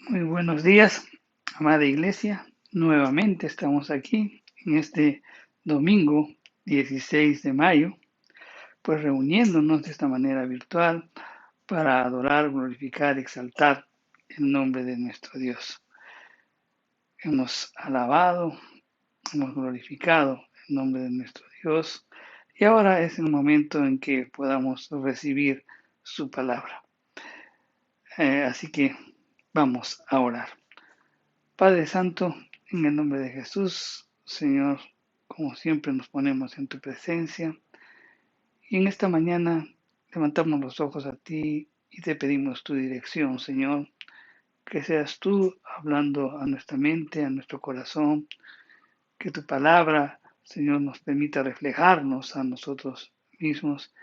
Muy buenos días, amada iglesia. Nuevamente estamos aquí en este domingo 16 de mayo, pues reuniéndonos de esta manera virtual para adorar, glorificar, exaltar el nombre de nuestro Dios. Hemos alabado, hemos glorificado el nombre de nuestro Dios y ahora es el momento en que podamos recibir su palabra. Así que vamos a orar. Padre Santo, en el nombre de Jesús, Señor, como siempre nos ponemos en tu presencia y en esta mañana levantamos los ojos a ti y te pedimos tu dirección, Señor, que seas tú hablando a nuestra mente, a nuestro corazón, que tu palabra, Señor, nos permita reflejarnos a nosotros mismos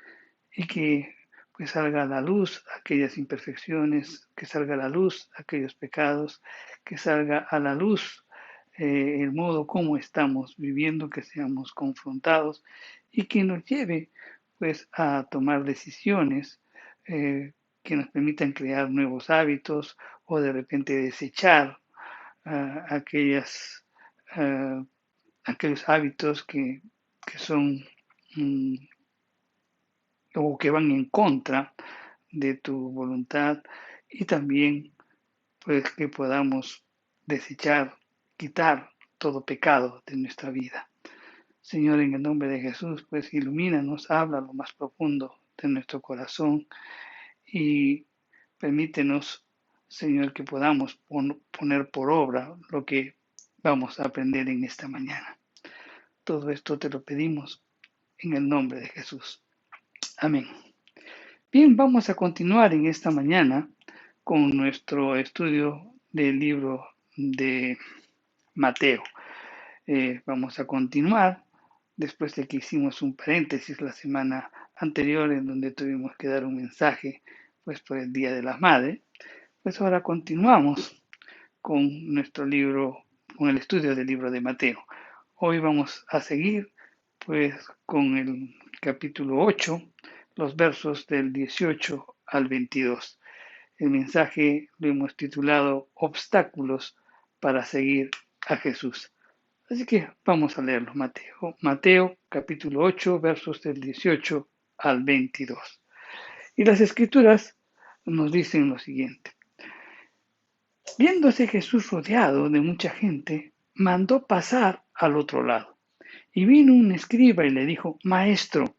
y que pues salga a la luz aquellas imperfecciones, que salga a la luz aquellos pecados, que salga a la luz el modo como estamos viviendo, que seamos confrontados y que nos lleve pues a tomar decisiones que nos permitan crear nuevos hábitos o de repente desechar aquellas, uh, aquellos hábitos que son mm, o que van en contra de tu voluntad y también pues que podamos desechar, quitar todo pecado de nuestra vida. Señor, en el nombre de Jesús, pues ilumínanos, habla lo más profundo de nuestro corazón y permítenos, Señor, que podamos poner por obra lo que vamos a aprender en esta mañana. Todo esto te lo pedimos en el nombre de Jesús. Amén. Bien, vamos a continuar en esta mañana con nuestro estudio del libro de Mateo. Vamos a continuar después de que hicimos un paréntesis la semana anterior en donde tuvimos que dar un mensaje pues por el Día de las Madres. Pues ahora continuamos con nuestro libro, con el estudio del libro de Mateo. Hoy vamos a seguir pues con el capítulo 8, los versos del 18 al 22. El mensaje lo hemos titulado Obstáculos para seguir a Jesús. Así que vamos a leerlo, Mateo capítulo 8, versos del 18 al 22. Y las escrituras nos dicen lo siguiente. Viéndose Jesús rodeado de mucha gente, mandó pasar al otro lado. Y vino un escriba y le dijo, Maestro,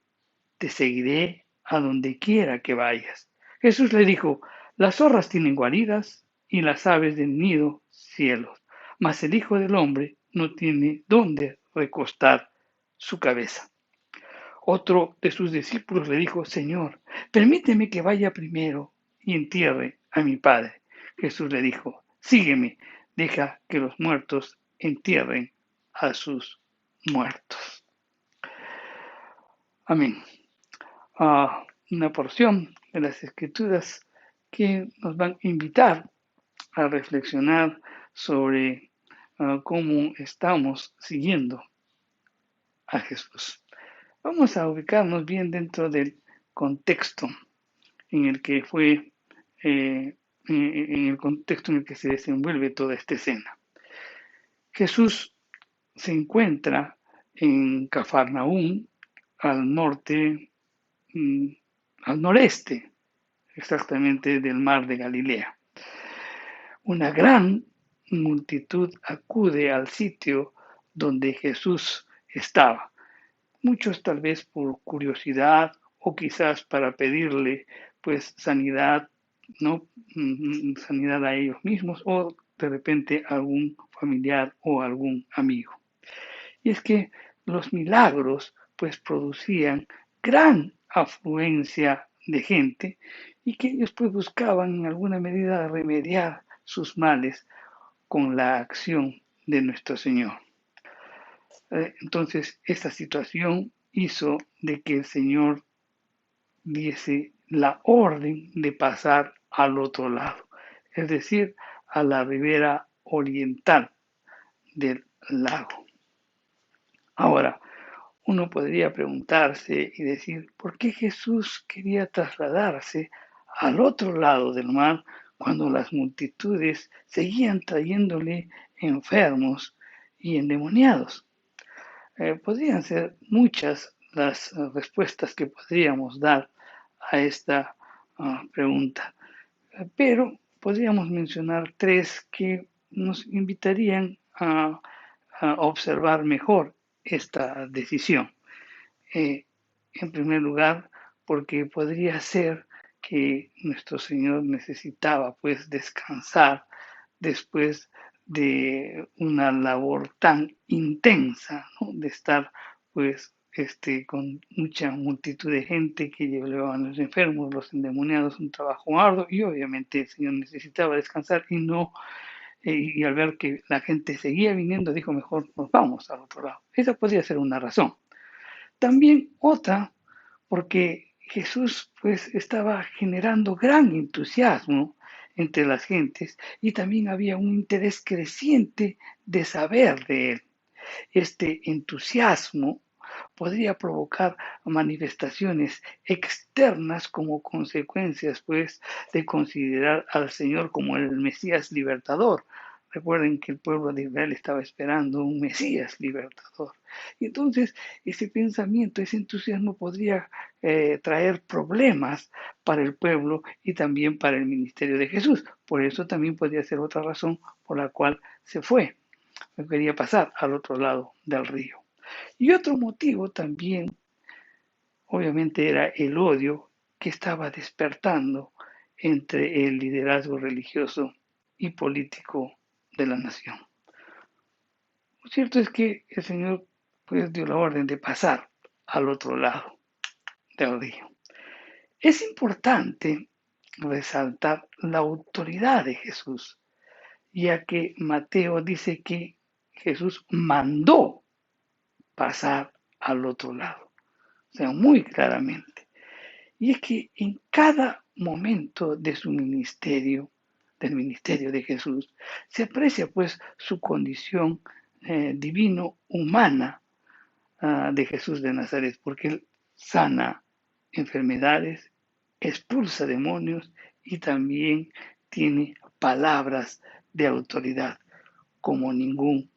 te seguiré a donde quiera que vayas. Jesús le dijo, las zorras tienen guaridas y las aves del nido cielos, mas el Hijo del Hombre no tiene dónde recostar su cabeza. Otro de sus discípulos le dijo, Señor, permíteme que vaya primero y entierre a mi padre. Jesús le dijo, sígueme, deja que los muertos entierren a sus muertos. Amén. Una porción de las escrituras que nos van a invitar a reflexionar sobre cómo estamos siguiendo a Jesús. Vamos a ubicarnos bien dentro del contexto en el que fue, en el contexto en el que se desenvuelve toda esta escena. Jesús se encuentra en Cafarnaúm, al norte, al noreste, exactamente del mar de Galilea. Una gran multitud acude al sitio donde Jesús estaba. Muchos tal vez por curiosidad o quizás para pedirle pues sanidad, ¿no? Sanidad a ellos mismos o de repente a algún familiar o algún amigo. Y es que los milagros pues producían gran afluencia de gente y que ellos pues buscaban en alguna medida remediar sus males con la acción de nuestro Señor. Entonces, esta situación hizo de que el Señor diese la orden de pasar al otro lado, es decir, a la ribera oriental del lago. Ahora, uno podría preguntarse y decir, ¿por qué Jesús quería trasladarse al otro lado del mar cuando las multitudes seguían trayéndole enfermos y endemoniados. Podrían ser muchas las respuestas que podríamos dar a esta pregunta, pero podríamos mencionar tres que nos invitarían a observar mejor esta decisión. En primer lugar, porque podría ser que nuestro Señor necesitaba pues descansar después de una labor tan intensa, ¿no? De estar pues con mucha multitud de gente que llevaban a los enfermos, los endemoniados, un trabajo arduo, y obviamente el Señor necesitaba descansar y no, y al ver que la gente seguía viniendo, dijo mejor nos vamos al otro lado. Esa podría ser una razón. También otra, porque Jesús pues estaba generando gran entusiasmo entre las gentes y también había un interés creciente de saber de él. Este entusiasmo podría provocar manifestaciones externas como consecuencias pues de considerar al Señor como el Mesías libertador. Recuerden que el pueblo de Israel estaba esperando un Mesías libertador. Y entonces ese pensamiento, ese entusiasmo podría traer problemas para el pueblo y también para el ministerio de Jesús. Por eso también podría ser otra razón por la cual se fue. Quería pasar al otro lado del río. Y otro motivo también, obviamente, era el odio que estaba despertando entre el liderazgo religioso y político de la nación. Lo cierto es que el Señor pues dio la orden de pasar al otro lado del río. Es importante resaltar la autoridad de Jesús, ya que Mateo dice que Jesús mandó pasar al otro lado, o sea, muy claramente. Y es que en cada momento de su ministerio, del ministerio de Jesús, se aprecia pues su condición divino-humana de Jesús de Nazaret, porque él sana enfermedades, expulsa demonios y también tiene palabras de autoridad como ningún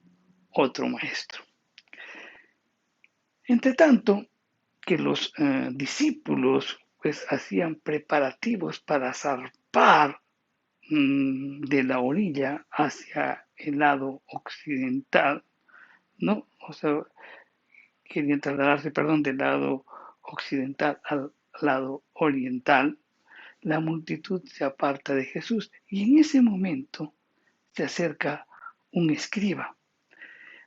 otro maestro. Entre tanto, que los discípulos pues hacían preparativos para zarpar de la orilla hacia el lado occidental, ¿no? O sea, querían trasladarse, perdón, del lado occidental al lado oriental. La multitud se aparta de Jesús y en ese momento se acerca un escriba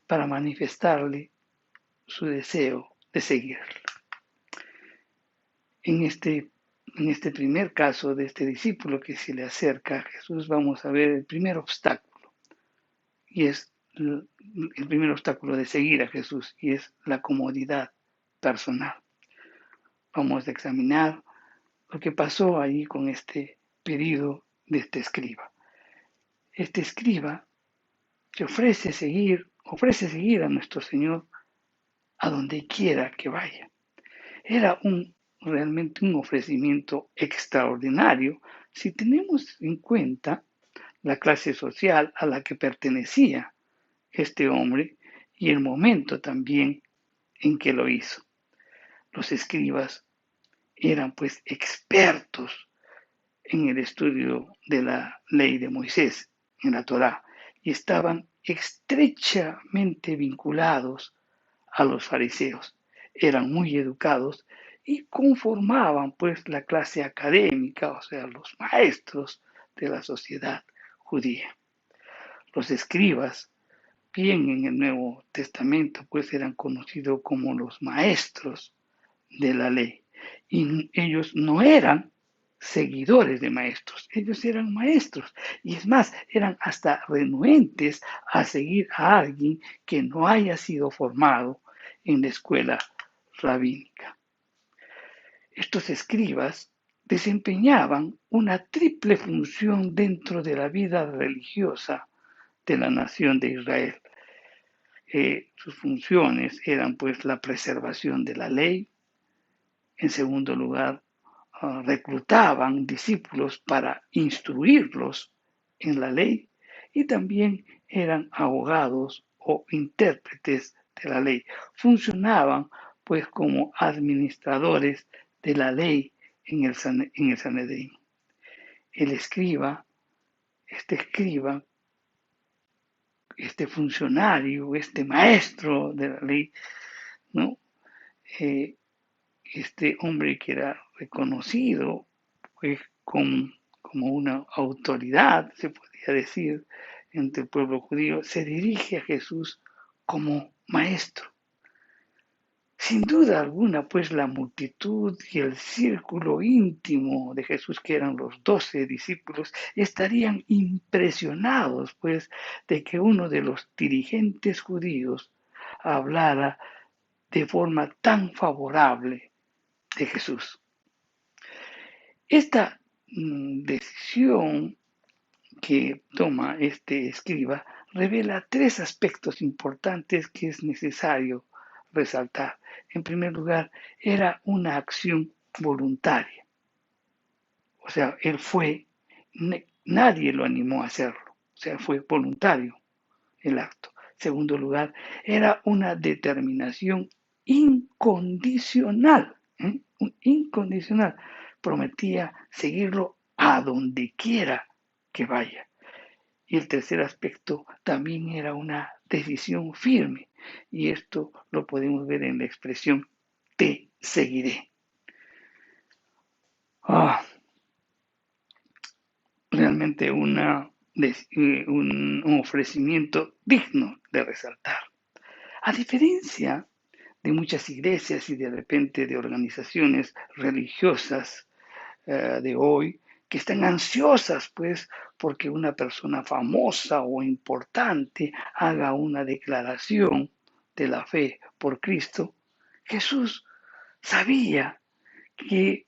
para manifestarle su deseo de seguirle. En este primer caso de este discípulo que se le acerca a Jesús, vamos a ver el primer obstáculo, y es el primer obstáculo de seguir a Jesús, y es la comodidad personal. Vamos a examinar lo que pasó ahí con este pedido de este escriba. Este escriba se ofrece seguir a nuestro Señor a donde quiera que vaya. Era realmente un ofrecimiento extraordinario si tenemos en cuenta la clase social a la que pertenecía este hombre y el momento también en que lo hizo. Los escribas eran pues expertos en el estudio de la ley de Moisés, en la Torá, y estaban estrechamente vinculados a los fariseos. Eran muy educados y conformaban pues la clase académica, o sea, los maestros de la sociedad judía. Los escribas, bien en el Nuevo Testamento, pues eran conocidos como los maestros de la ley. Y ellos no eran seguidores de maestros, ellos eran maestros. Y es más, eran hasta renuentes a seguir a alguien que no haya sido formado en la escuela rabínica. Estos escribas desempeñaban una triple función dentro de la vida religiosa de la nación de Israel. Sus funciones eran pues la preservación de la ley, en segundo lugar, reclutaban discípulos para instruirlos en la ley y también eran abogados o intérpretes de la ley. Funcionaban pues como administradores de la ley en el Sanedrín. El escriba, este funcionario, este maestro de la ley, ¿no? Este hombre que era reconocido pues, como una autoridad, se podría decir, entre el pueblo judío, se dirige a Jesús como maestro. Sin duda alguna, pues la multitud y el círculo íntimo de Jesús, que eran los 12 discípulos, estarían impresionados, pues, de que uno de los dirigentes judíos hablara de forma tan favorable de Jesús. Esta decisión que toma este escriba revela tres aspectos importantes que es necesario resaltar. En primer lugar, era una acción voluntaria. O sea, él fue, nadie lo animó a hacerlo. O sea, fue voluntario el acto. En segundo lugar, era una determinación incondicional. Incondicional. Prometía seguirlo a donde quiera que vaya. Y el tercer aspecto también era una decisión firme. Y esto lo podemos ver en la expresión te seguiré. Realmente un ofrecimiento digno de resaltar. A diferencia de muchas iglesias y de repente de organizaciones religiosas de hoy, que están ansiosas pues porque una persona famosa o importante haga una declaración de la fe por Cristo, Jesús sabía que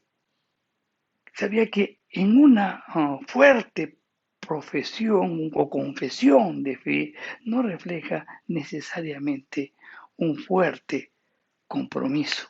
en una fuerte profesión o confesión de fe no refleja necesariamente un fuerte compromiso.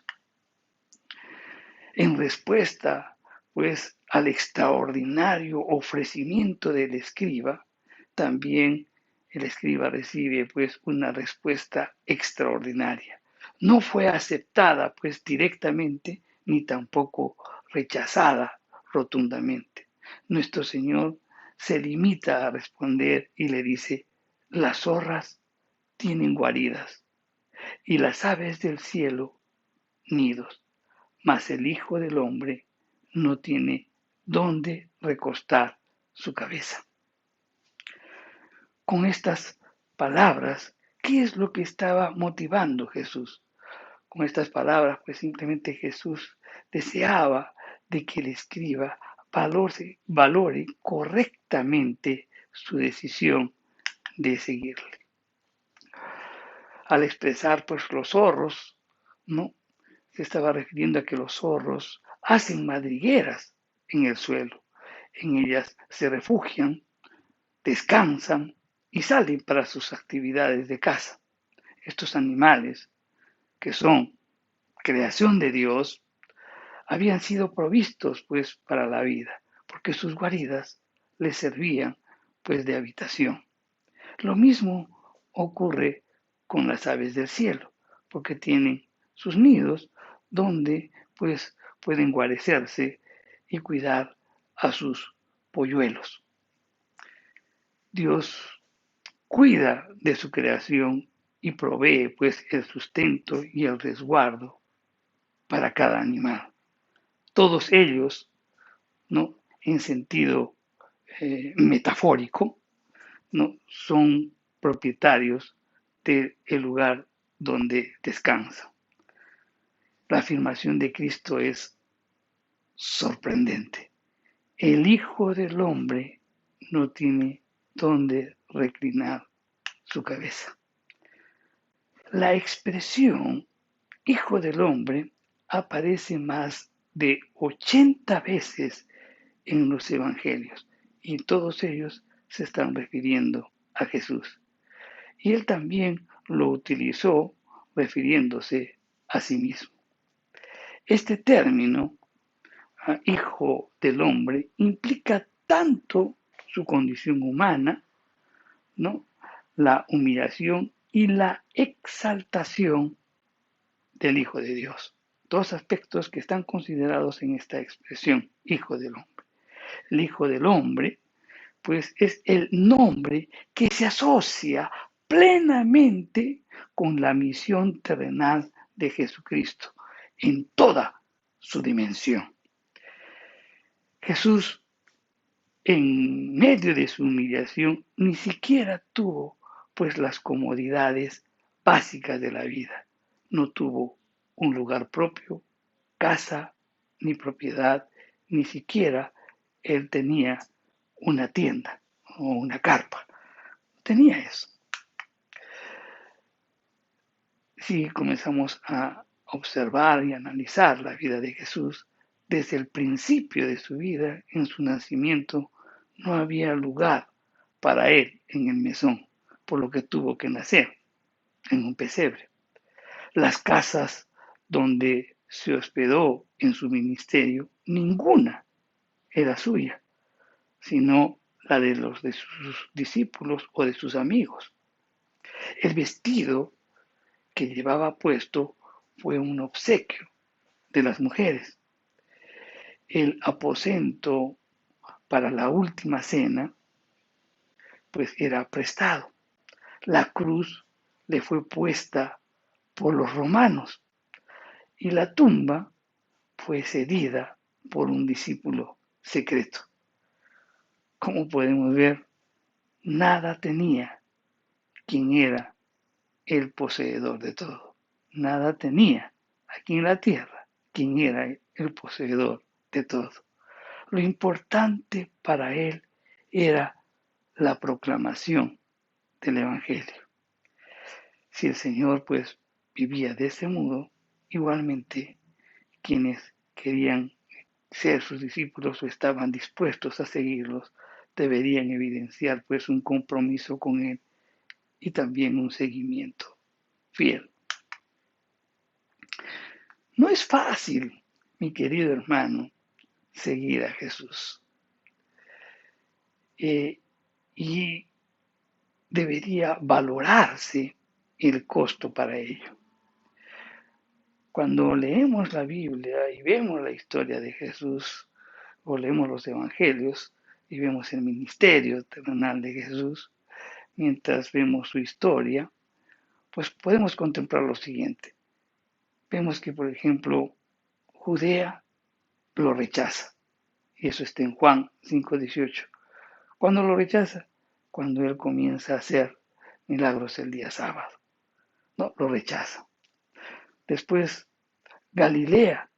En respuesta, pues, al extraordinario ofrecimiento del escriba, también el escriba recibe, pues, una respuesta extraordinaria. No fue aceptada, pues, directamente, ni tampoco rechazada rotundamente. Nuestro Señor se limita a responder y le dice, las zorras tienen guaridas y las aves del cielo nidos, mas el Hijo del Hombre no tiene dónde recostar su cabeza. Con estas palabras, ¿qué es lo que estaba motivando Jesús? Con estas palabras, pues simplemente Jesús deseaba de que el escriba valore correctamente su decisión de seguirle. Al expresar pues los zorros, ¿no? Se estaba refiriendo a que los zorros hacen madrigueras en el suelo. En ellas se refugian, descansan y salen para sus actividades de caza. Estos animales, que son creación de Dios, habían sido provistos pues para la vida, porque sus guaridas les servían pues de habitación. Lo mismo ocurre con las aves del cielo, porque tienen sus nidos donde pues pueden guarecerse y cuidar a sus polluelos. Dios cuida de su creación y provee pues el sustento y el resguardo para cada animal. Todos ellos, ¿no? En sentido metafórico, ¿no? Son propietarios del lugar donde descansa. La afirmación de Cristo es sorprendente. El Hijo del Hombre no tiene dónde reclinar su cabeza. La expresión Hijo del Hombre aparece más de 80 veces en los evangelios y todos ellos se están refiriendo a Jesús. Y él también lo utilizó refiriéndose a sí mismo. Este término hijo del hombre implica tanto su condición humana, ¿no? La humillación y la exaltación del Hijo de Dios. Dos aspectos que están considerados en esta expresión, Hijo del Hombre. El Hijo del Hombre, pues es el nombre que se asocia plenamente con la misión terrenal de Jesucristo en toda su dimensión. Jesús, en medio de su humillación, ni siquiera tuvo pues las comodidades básicas de la vida. No tuvo un lugar propio, casa, ni propiedad, ni siquiera él tenía una tienda o una carpa. Tenía eso. Si comenzamos a observar y analizar la vida de Jesús, desde el principio de su vida, en su nacimiento, no había lugar para él en el mesón, por lo que tuvo que nacer en un pesebre. Las casas donde se hospedó en su ministerio, ninguna era suya, sino la de los de sus discípulos o de sus amigos. El vestido que llevaba puesto fue un obsequio de las mujeres. El aposento para la última cena, pues era prestado. La cruz le fue puesta por los romanos y la tumba fue cedida por un discípulo secreto. Como podemos ver, nada tenía quien era el poseedor de todo. Nada tenía aquí en la tierra quien era el poseedor de todo. Lo importante para él era la proclamación del Evangelio. Si el Señor pues vivía de ese modo, igualmente quienes querían ser sus discípulos o estaban dispuestos a seguirlos, deberían evidenciar pues un compromiso con Él y también un seguimiento fiel. No es fácil, mi querido hermano, seguir a Jesús. Y debería valorarse el costo para ello. Cuando leemos la Biblia y vemos la historia de Jesús, o leemos los evangelios y vemos el ministerio terrenal de Jesús, mientras vemos su historia, pues podemos contemplar lo siguiente. Vemos que, por ejemplo, Judea lo rechaza. Y eso está en Juan 5:18. ¿Cuándo lo rechaza? Cuando él comienza a hacer milagros el día sábado. No, lo rechaza. Después, Galilea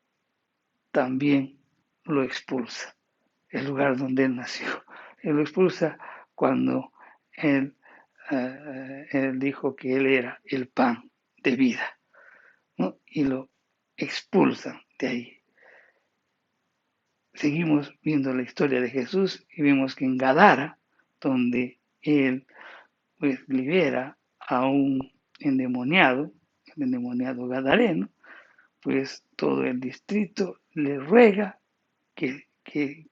también lo expulsa, el lugar donde él nació. Él lo expulsa cuando él dijo que él era el pan de vida, ¿no? Y lo expulsan de ahí. Seguimos viendo la historia de Jesús y vemos que en Gadara, donde él pues libera a un endemoniado, el endemoniado gadareno, pues todo el distrito le ruega que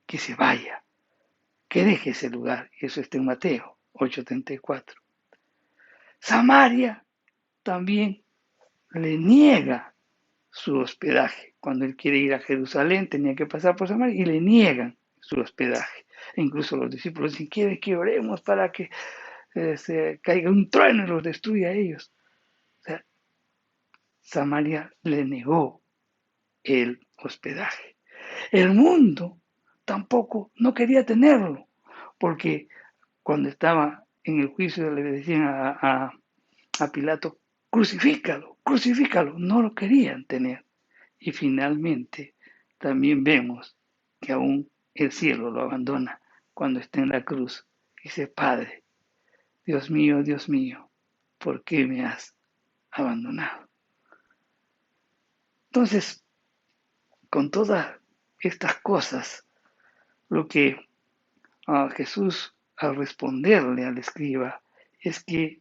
se vaya, que deje ese lugar. Eso está en Mateo 8:34. Samaria también le niega su hospedaje. Cuando él quiere ir a Jerusalén tenía que pasar por Samaria y le niegan su hospedaje. E incluso los discípulos dicen, quieren que oremos para que se caiga un trueno y los destruya a ellos. O sea, Samaria le negó el hospedaje. El mundo tampoco no quería tenerlo, porque cuando estaba en el juicio le decían a Pilato, crucifícalo, crucifícalo, no lo querían tener. Y finalmente también vemos que aún el cielo lo abandona cuando está en la cruz. Dice, Padre, Dios mío, ¿por qué me has abandonado? Entonces, con todas estas cosas, lo que Jesús al responderle al escriba es que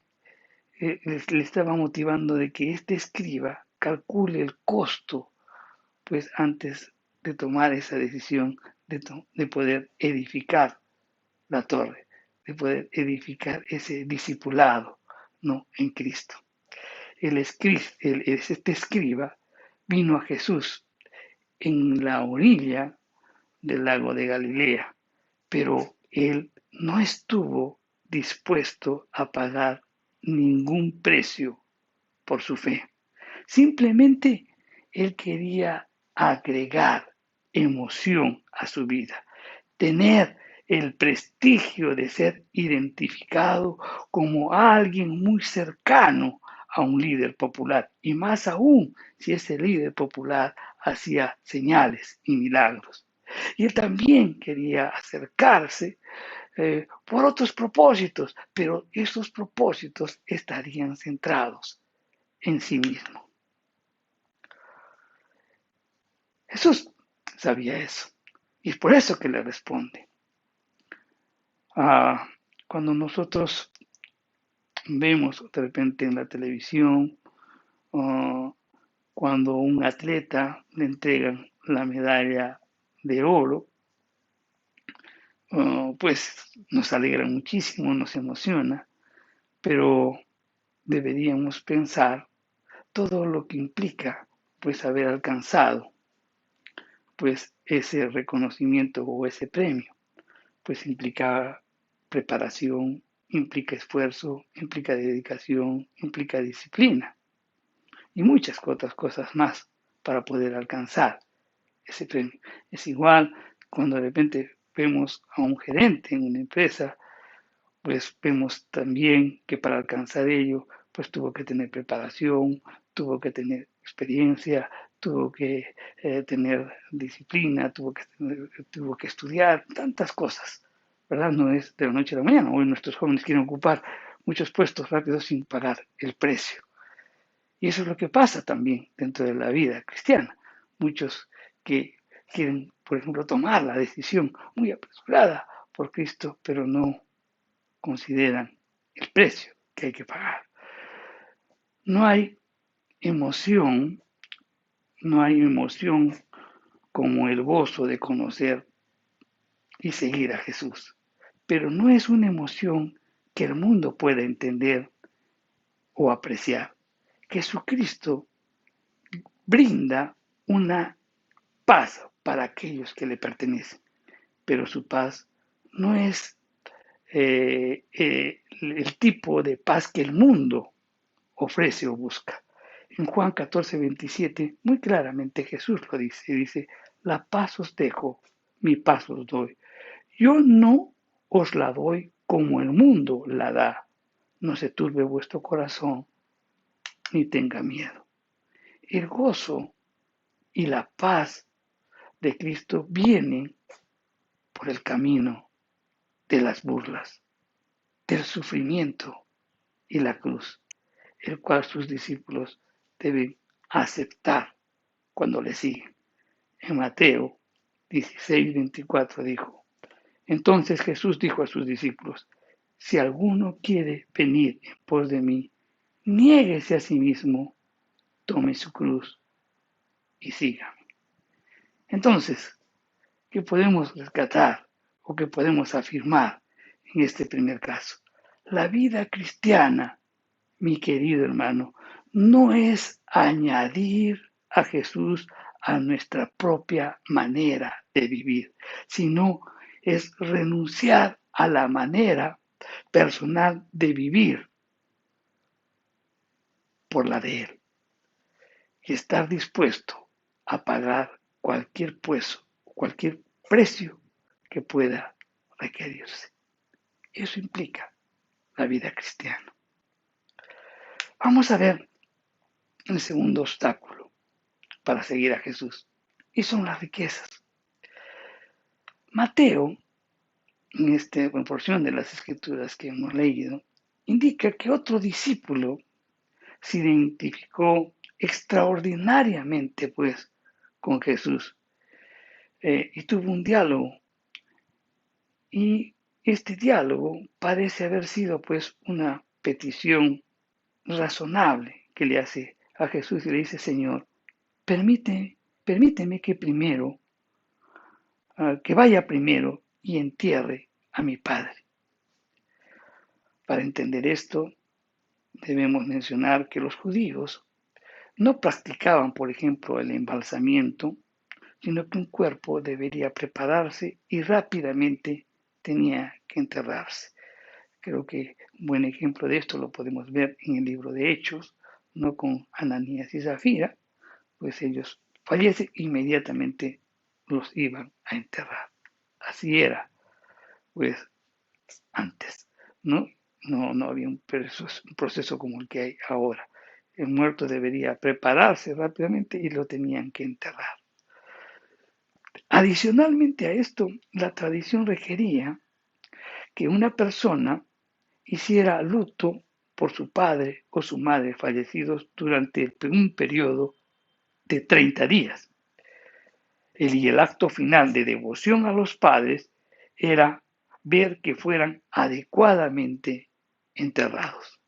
le estaba motivando de que este escriba calcule el costo, pues antes de tomar esa decisión de poder edificar la torre, de poder edificar ese discipulado, ¿no? En Cristo. Este escriba vino a Jesús en la orilla del lago de Galilea, pero él no estuvo dispuesto a pagar ningún precio por su fe. Simplemente él quería agregar emoción a su vida, tener el prestigio de ser identificado como alguien muy cercano a un líder popular, y más aún si ese líder popular hacía señales y milagros. Y él también quería acercarse por otros propósitos, pero esos propósitos estarían centrados en sí mismo. Jesús sabía eso, y es por eso que le responde. Cuando nosotros vemos de repente en la televisión, cuando un atleta le entregan la medalla de oro, pues nos alegra muchísimo, nos emociona, pero deberíamos pensar todo lo que implica pues haber alcanzado pues ese reconocimiento o ese premio, pues implica preparación, implica esfuerzo, implica dedicación, implica disciplina y muchas otras cosas más para poder alcanzar ese premio. Es igual cuando de repente vemos a un gerente en una empresa, pues vemos también que para alcanzar ello, pues tuvo que tener preparación, tuvo que tener experiencia, tuvo que tener disciplina, tuvo que estudiar, tantas cosas, ¿verdad? No es de la noche a la mañana. Hoy nuestros jóvenes quieren ocupar muchos puestos rápidos sin pagar el precio. Y eso es lo que pasa también dentro de la vida cristiana. Muchos que quieren, por ejemplo, tomar la decisión muy apresurada por Cristo, pero no consideran el precio que hay que pagar. No hay emoción, no hay emoción como el gozo de conocer y seguir a Jesús. Pero no es una emoción que el mundo pueda entender o apreciar. Jesucristo brinda una paz para aquellos que le pertenecen, pero su paz no es el tipo de paz que el mundo ofrece o busca. En Juan 14:27, muy claramente Jesús lo dice, la paz os dejo, mi paz os doy. Yo no os la doy como el mundo la da. No se turbe vuestro corazón, ni tenga miedo. El gozo y la paz de Cristo vienen por el camino de las burlas, del sufrimiento y la cruz, el cual sus discípulos deben aceptar cuando le siguen. En Mateo 16:24 dijo, entonces Jesús dijo a sus discípulos, si alguno quiere venir en pos de mí, niéguese a sí mismo, tome su cruz y siga. Entonces, ¿qué podemos rescatar o qué podemos afirmar en este primer caso? La vida cristiana, mi querido hermano, no es añadir a Jesús a nuestra propia manera de vivir, sino es renunciar a la manera personal de vivir por la de Él y estar dispuesto a pagar cualquier precio que pueda requerirse. Eso implica la vida cristiana. Vamos a ver el segundo obstáculo para seguir a Jesús, y son las riquezas. Mateo, en esta porción de las escrituras que hemos leído, indica que otro discípulo se identificó extraordinariamente pues con Jesús y tuvo un diálogo, y este diálogo parece haber sido pues una petición razonable que le hace a Jesús y le dice, Señor, permíteme que primero que vaya primero y entierre a mi padre. Para entender esto, debemos mencionar que los judíos no practicaban, por ejemplo, el embalsamiento, sino que un cuerpo debería prepararse y rápidamente tenía que enterrarse. Creo que un buen ejemplo de esto lo podemos ver en el libro de Hechos, no con Ananías y Zafira, pues ellos fallecen inmediatamente los iban a enterrar. Así era, pues antes, ¿no? No había un proceso como el que hay ahora. El muerto debería prepararse rápidamente y lo tenían que enterrar. Adicionalmente a esto, la tradición requería que una persona hiciera luto por su padre o su madre fallecidos durante un periodo de 30 días. El acto final de devoción a los padres era ver que fueran adecuadamente enterrados.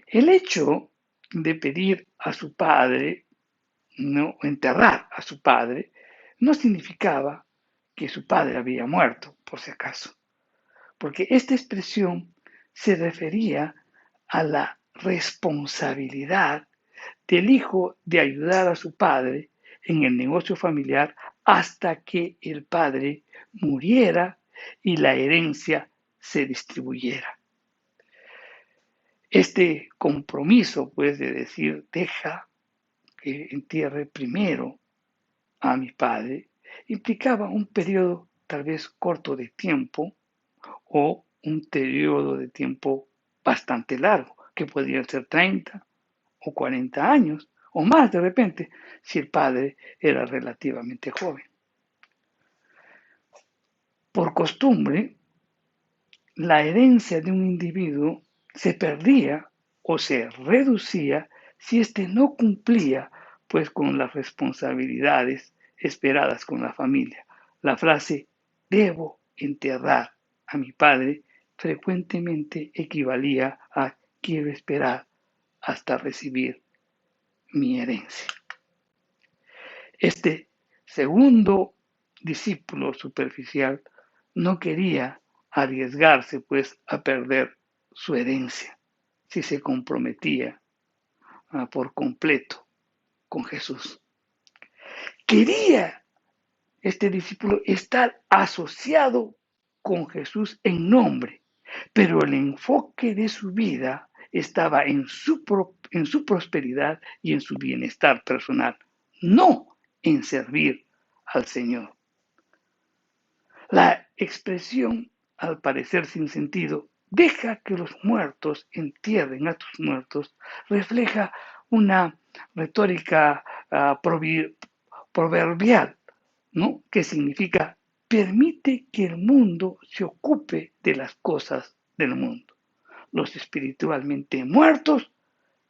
El hecho de pedir a su padre, no enterrar a su padre, no significaba que su padre había muerto, por si acaso, porque esta expresión se refería a la responsabilidad del hijo de ayudar a su padre en el negocio familiar hasta que el padre muriera y la herencia se distribuyera. Este compromiso, pues, de decir, deja que entierre primero a mi padre, implicaba un periodo tal vez corto de tiempo o un periodo de tiempo bastante largo, que podrían ser 30 o 40 años, o más de repente, si el padre era relativamente joven. Por costumbre, la herencia de un individuo se perdía o se reducía si éste no cumplía pues con las responsabilidades esperadas con la familia. La frase debo enterrar a mi padre frecuentemente equivalía a quiero esperar hasta recibir mi herencia. Este segundo discípulo superficial no quería arriesgarse pues a perder su herencia si se comprometía por completo con Jesús. Quería este discípulo estar asociado con Jesús en nombre, pero el enfoque de su vida estaba en su prosperidad y en su bienestar personal, no en servir al Señor. La expresión, al parecer sin sentido, deja que los muertos entierren a tus muertos, refleja una retórica proverbial, ¿no? Que significa permite que el mundo se ocupe de las cosas del mundo. Los espiritualmente muertos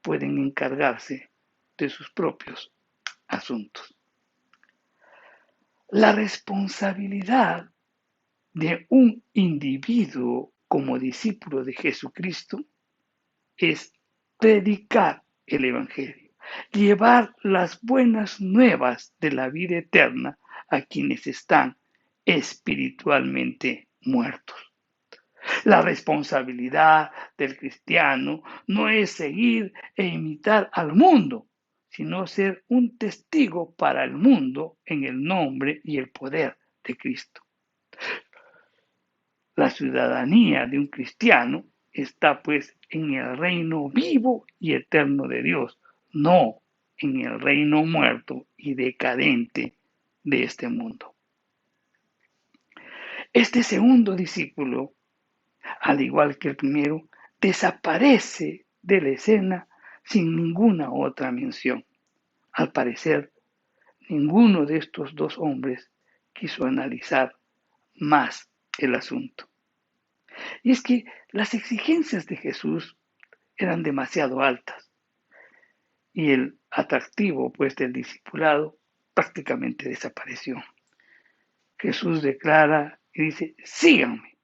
pueden encargarse de sus propios asuntos. La responsabilidad de un individuo como discípulo de Jesucristo es predicar el Evangelio, llevar las buenas nuevas de la vida eterna a quienes están espiritualmente muertos. La responsabilidad del cristiano no es seguir e imitar al mundo, sino ser un testigo para el mundo en el nombre y el poder de Cristo. La ciudadanía de un cristiano está pues en el reino vivo y eterno de Dios, no en el reino muerto y decadente de este mundo. Este segundo discípulo, al igual que el primero, desaparece de la escena sin ninguna otra mención. Al parecer, ninguno de estos dos hombres quiso analizar más el asunto. Y es que las exigencias de Jesús eran demasiado altas y el atractivo pues del discipulado prácticamente desapareció. Jesús declara y dice, síganme.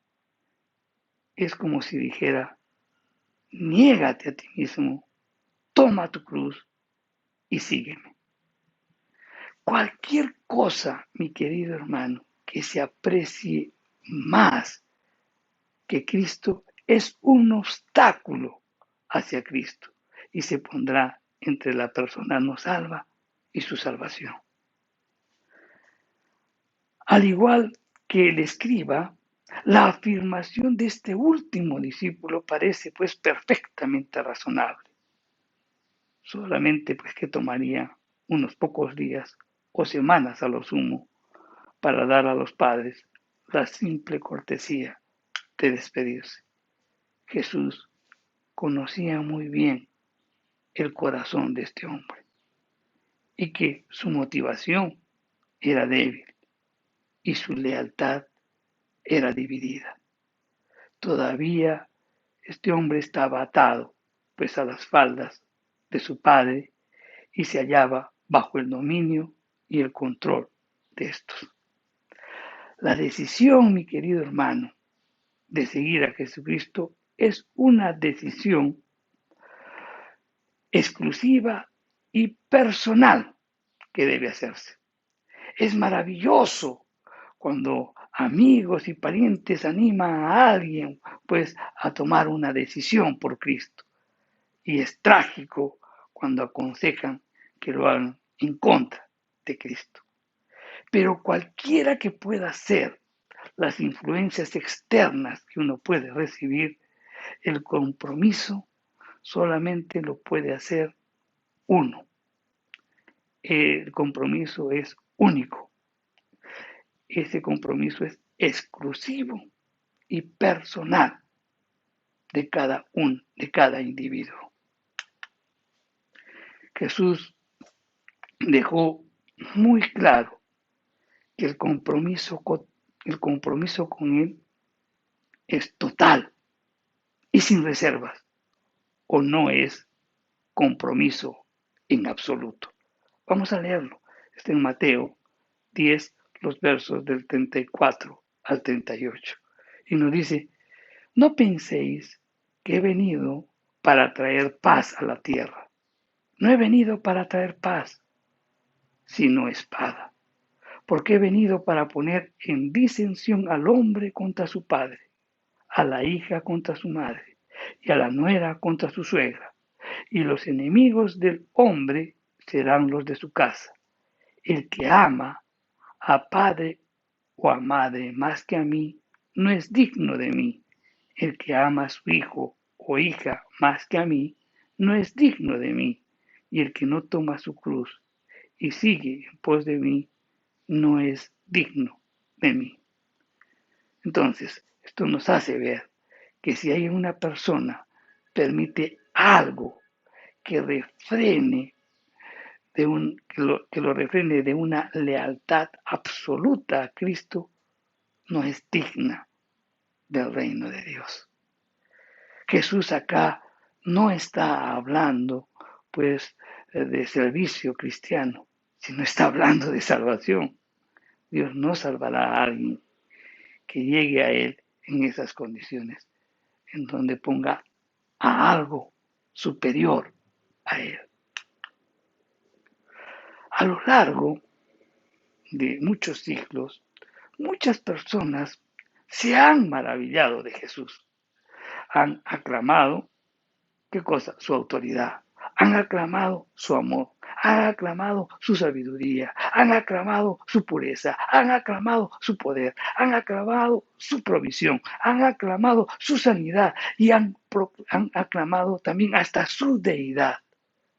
Es como si dijera, niégate a ti mismo, toma tu cruz y sígueme. Cualquier cosa, mi querido hermano, que se aprecie más que Cristo es un obstáculo hacia Cristo y se pondrá entre la persona no salva y su salvación. Al igual que el escriba, la afirmación de este último discípulo parece pues perfectamente razonable. Solamente pues que tomaría unos pocos días o semanas a lo sumo para dar a los padres la simple cortesía de despedirse. Jesús conocía muy bien el corazón de este hombre y que su motivación era débil y su lealtad era dividida. Todavía este hombre estaba atado pues a las faldas de su padre y se hallaba bajo el dominio y el control de estos. La decisión, mi querido hermano, de seguir a Jesucristo es una decisión exclusiva y personal que debe hacerse. Es maravilloso cuando amigos y parientes animan a alguien pues a tomar una decisión por Cristo. Y es trágico cuando aconsejan que lo hagan en contra de Cristo. Pero cualquiera que pueda ser las influencias externas que uno puede recibir, el compromiso solamente lo puede hacer uno. El compromiso es único. Ese compromiso es exclusivo y personal de cada individuo. Jesús dejó muy claro que el compromiso con Él es total y sin reservas, o no es compromiso en absoluto. Vamos a leerlo. Está en Mateo 10, los versos del 34 al 38. Y nos dice, no penséis que he venido para traer paz a la tierra. No he venido para traer paz, sino espada. Porque he venido para poner en disensión al hombre contra su padre, a la hija contra su madre, y a la nuera contra su suegra. Y los enemigos del hombre serán los de su casa. El que ama a padre o a madre más que a mí, no es digno de mí. El que ama a su hijo o hija más que a mí, no es digno de mí. Y el que no toma su cruz y sigue en pos de mí, no es digno de mí. Entonces, esto nos hace ver que si hay una persona permite algo que refrene que lo refrene de una lealtad absoluta a Cristo, no es digna del reino de Dios. Jesús acá no está hablando pues de servicio cristiano, sino está hablando de salvación. Dios no salvará a alguien que llegue a Él en esas condiciones, en donde ponga a algo superior a Él. A lo largo de muchos siglos, muchas personas se han maravillado de Jesús. Han aclamado, ¿qué cosa? Su autoridad. Han aclamado su amor. Han aclamado su sabiduría. Han aclamado su pureza. Han aclamado su poder. Han aclamado su provisión. Han aclamado su sanidad. Y han aclamado también hasta su deidad.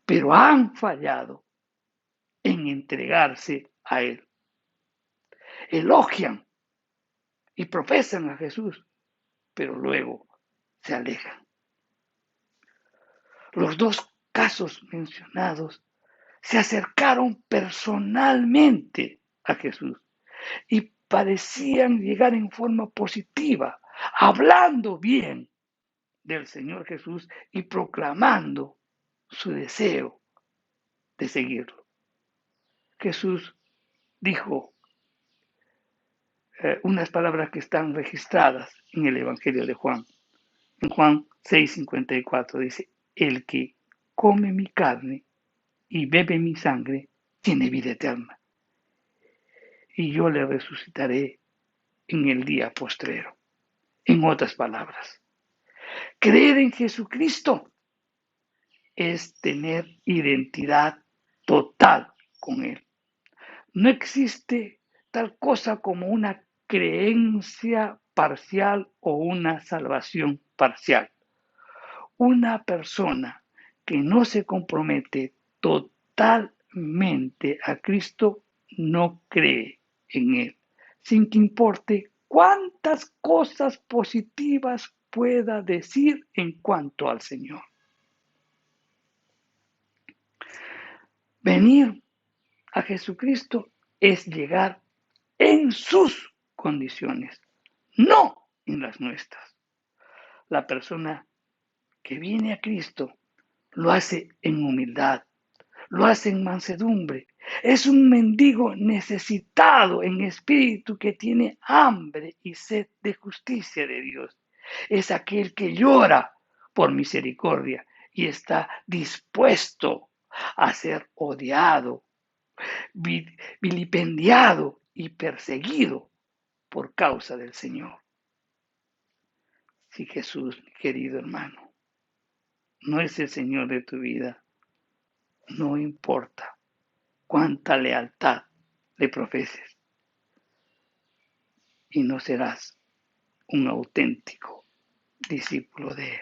Pero han fallado en entregarse a Él. Elogian y profesan a Jesús, pero luego se alejan. Los dos casos mencionados se acercaron personalmente a Jesús y parecían llegar en forma positiva, hablando bien del Señor Jesús y proclamando su deseo de seguirlo. Jesús dijo unas palabras que están registradas en el Evangelio de Juan. En Juan 6:54 dice, el que come mi carne y bebe mi sangre tiene vida eterna, y yo le resucitaré en el día postrero. En otras palabras, creer en Jesucristo es tener identidad total con Él. No existe tal cosa como una creencia parcial o una salvación parcial. Una persona que no se compromete totalmente a Cristo no cree en Él, sin que importe cuántas cosas positivas pueda decir en cuanto al Señor. Venir a Jesucristo es llegar en sus condiciones, no en las nuestras. La persona que viene a Cristo lo hace en humildad, lo hace en mansedumbre. Es un mendigo necesitado en espíritu que tiene hambre y sed de justicia de Dios. Es aquel que llora por misericordia y está dispuesto a ser odiado, vilipendiado y perseguido por causa del Señor. Si Jesús, mi querido hermano, no es el Señor de tu vida, no importa cuánta lealtad le profeses y no serás un auténtico discípulo de Él.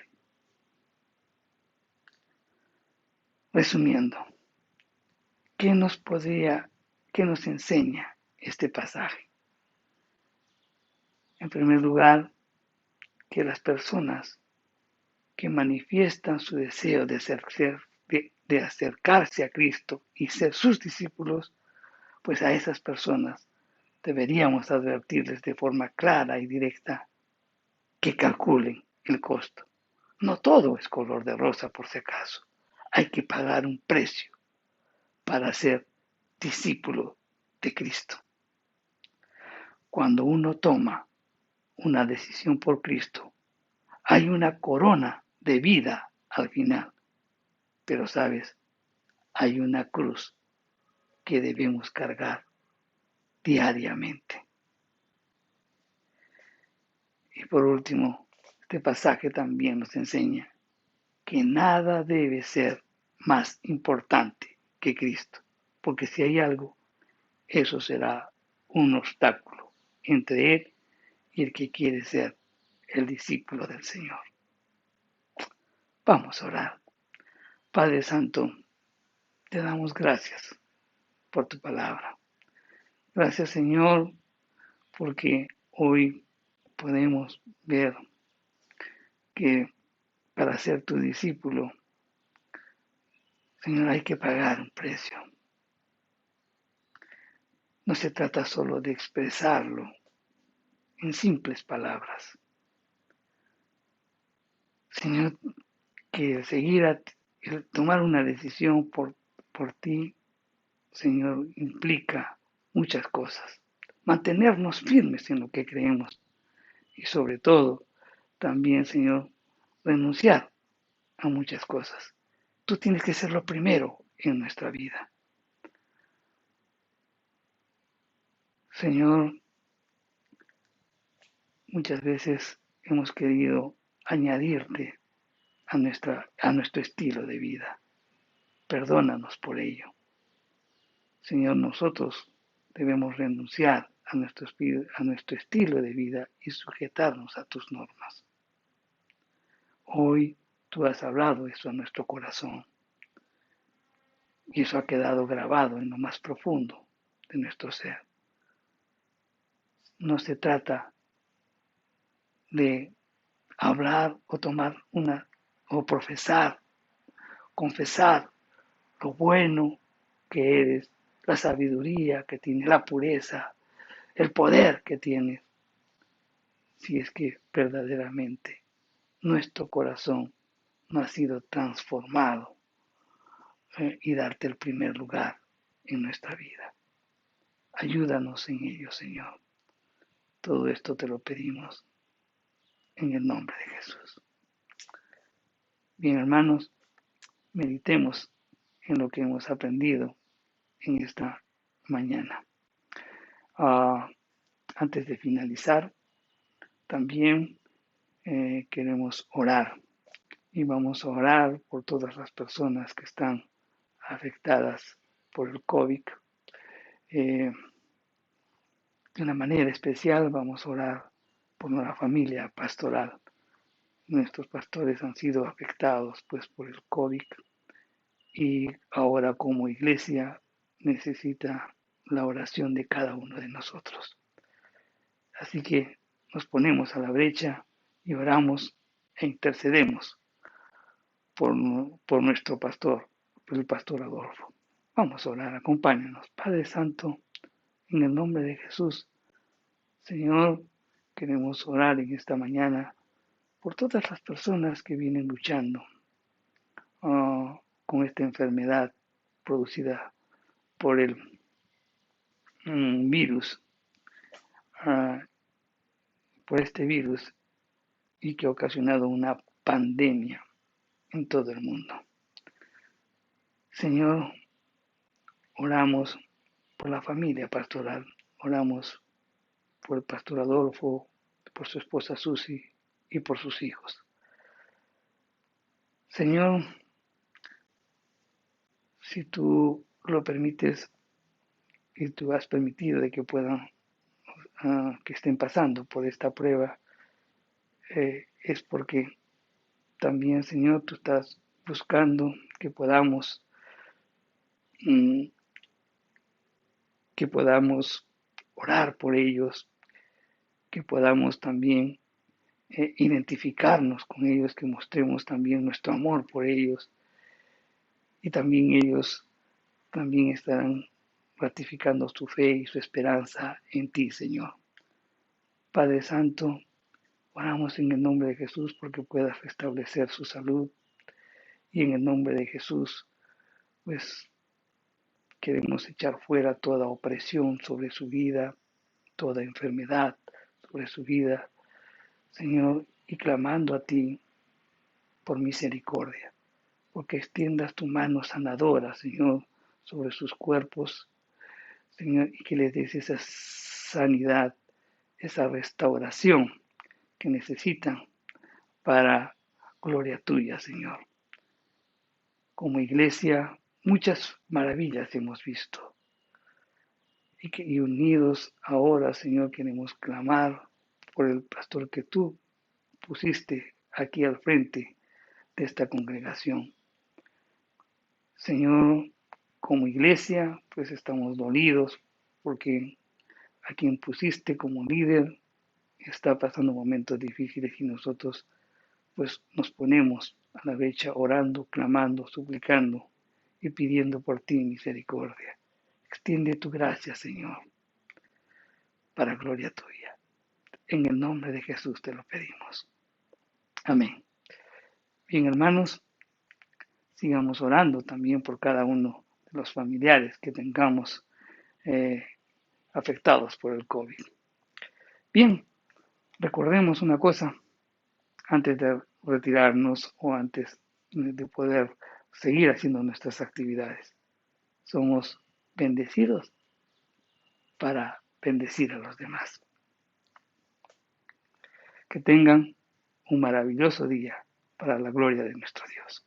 Resumiendo, ¿qué nos enseña este pasaje? En primer lugar, que las personas que manifiestan su deseo de acercarse a Cristo y ser sus discípulos, pues a esas personas deberíamos advertirles de forma clara y directa que calculen el costo. No todo es color de rosa por si acaso. Hay que pagar un precio para ser discípulo de Cristo. Cuando uno toma una decisión por Cristo, hay una corona de vida al final. Pero sabes, hay una cruz que debemos cargar diariamente. Y por último, este pasaje también nos enseña que nada debe ser más importante que Cristo, porque si hay algo, eso será un obstáculo entre Él y el que quiere ser el discípulo del Señor. Vamos a orar. Padre Santo, te damos gracias por tu palabra. Gracias, Señor, porque hoy podemos ver que para ser tu discípulo, Señor, hay que pagar un precio. No se trata solo de expresarlo en simples palabras. Señor, que el tomar una decisión por ti, Señor, implica muchas cosas. Mantenernos firmes en lo que creemos y sobre todo también, Señor, renunciar a muchas cosas. Tú tienes que ser lo primero en nuestra vida. Señor, muchas veces hemos querido añadirte a nuestro estilo de vida. Perdónanos por ello. Señor, nosotros debemos renunciar a nuestro estilo de vida y sujetarnos a tus normas. Hoy tú has hablado eso a nuestro corazón y eso ha quedado grabado en lo más profundo de nuestro ser. No se trata de hablar o tomar o profesar, confesar lo bueno que eres, la sabiduría que tienes, la pureza, el poder que tienes, si es que verdaderamente nuestro corazón no ha sido transformado y darte el primer lugar en nuestra vida. Ayúdanos en ello, Señor. Todo esto te lo pedimos en el nombre de Jesús. Bien, hermanos, meditemos en lo que hemos aprendido en esta mañana. Ah, antes de finalizar, también queremos orar y vamos a orar por todas las personas que están afectadas por el COVID. Eh, de una manera especial vamos a orar por nuestra familia pastoral. Nuestros pastores han sido afectados pues por el COVID y ahora como iglesia necesita la oración de cada uno de nosotros. Así que nos ponemos a la brecha y oramos e intercedemos por, por nuestro pastor, por el pastor Adolfo. Vamos a orar, acompáñanos. Padre Santo, en el nombre de Jesús, Señor, queremos orar en esta mañana por todas las personas que vienen luchando con esta enfermedad producida por el virus, uh, por este virus y que ha ocasionado una pandemia en todo el mundo. Señor, oramos por la familia pastoral, oramos por el pastor Adolfo, por su esposa Susi y por sus hijos. Señor, si tú lo permites y tú has permitido de que puedan, que estén pasando por esta prueba, es porque también, Señor, tú estás buscando que podamos mm, orar por ellos, que podamos también identificarnos con ellos, que mostremos también nuestro amor por ellos y también ellos también estarán ratificando su fe y su esperanza en ti, Señor. Padre Santo, oramos en el nombre de Jesús porque puedas restablecer su salud y en el nombre de Jesús, pues queremos echar fuera toda opresión sobre su vida, toda enfermedad sobre su vida, Señor, y clamando a ti por misericordia, porque extiendas tu mano sanadora, Señor, sobre sus cuerpos, Señor, y que les des esa sanidad, esa restauración que necesitan para gloria tuya, Señor. Como iglesia, muchas maravillas hemos visto. Y unidos ahora, Señor, queremos clamar por el pastor que tú pusiste aquí al frente de esta congregación. Señor, como iglesia, pues estamos dolidos porque a quien pusiste como líder está pasando momentos difíciles y nosotros pues nos ponemos a la brecha orando, clamando, suplicando y pidiendo por ti misericordia. Extiende tu gracia, Señor, para gloria tuya. En el nombre de Jesús te lo pedimos. Amén. Bien, hermanos, sigamos orando también por cada uno de los familiares que tengamos afectados por el COVID. Bien, recordemos una cosa antes de retirarnos o antes de poder seguir haciendo nuestras actividades. Somos bendecidos para bendecir a los demás. Que tengan un maravilloso día para la gloria de nuestro Dios.